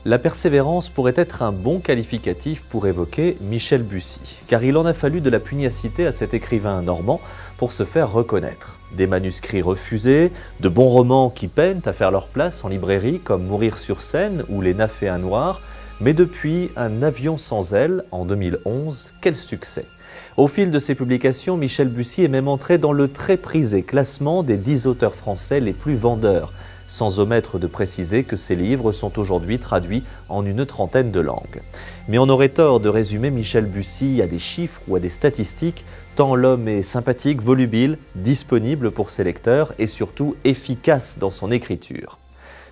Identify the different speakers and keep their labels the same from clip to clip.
Speaker 1: La persévérance pourrait être un bon qualificatif pour évoquer Michel Bussy, car il en a fallu de la pugnacité à cet écrivain normand pour se faire reconnaître. Des manuscrits refusés, de bons romans qui peinent à faire leur place en librairie comme Mourir sur scène ou Les Naphéens noirs, mais depuis Un avion sans ailes en 2011, quel succès! Au fil de ses publications, Michel Bussy est même entré dans le très prisé classement des 10 auteurs français les plus vendeurs, sans omettre de préciser que ses livres sont aujourd'hui traduits en une trentaine de langues. Mais on aurait tort de résumer Michel Bussy à des chiffres ou à des statistiques, tant l'homme est sympathique, volubile, disponible pour ses lecteurs et surtout efficace dans son écriture.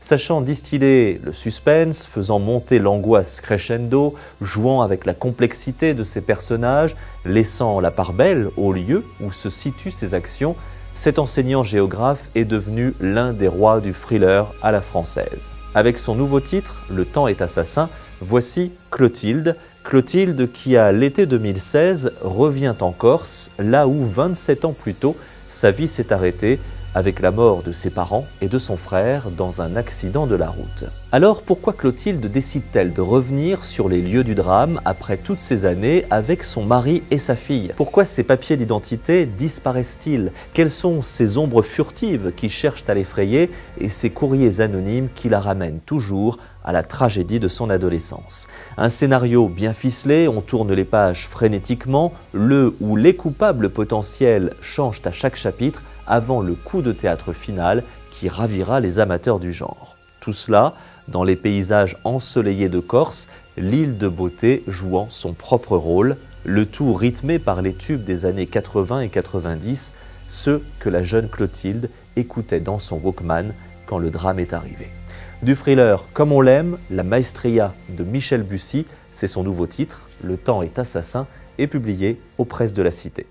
Speaker 1: Sachant distiller le suspense, faisant monter l'angoisse crescendo, jouant avec la complexité de ses personnages, laissant la part belle au lieu où se situent ses actions, cet enseignant géographe est devenu l'un des rois du thriller à la française. Avec son nouveau titre, Le temps est assassin, voici Clotilde. Clotilde qui, à l'été 2016, revient en Corse, là où 27 ans plus tôt, sa vie s'est arrêtée avec la mort de ses parents et de son frère dans un accident de la route. Alors pourquoi Clotilde décide-t-elle de revenir sur les lieux du drame après toutes ces années avec son mari et sa fille? Pourquoi ses papiers d'identité disparaissent-ils? Quelles sont ces ombres furtives qui cherchent à l'effrayer et ces courriers anonymes qui la ramènent toujours à la tragédie de son adolescence? Un scénario bien ficelé, on tourne les pages frénétiquement, le ou les coupables potentiels changent à chaque chapitre avant le coup de théâtre final qui ravira les amateurs du genre. Tout cela dans les paysages ensoleillés de Corse, l'île de beauté jouant son propre rôle, le tout rythmé par les tubes des années 80 et 90, ceux que la jeune Clotilde écoutait dans son Walkman quand le drame est arrivé. Du thriller comme on l'aime, la maestria de Michel Bussy, c'est son nouveau titre, Le temps est assassin, est publié aux Presses de la Cité.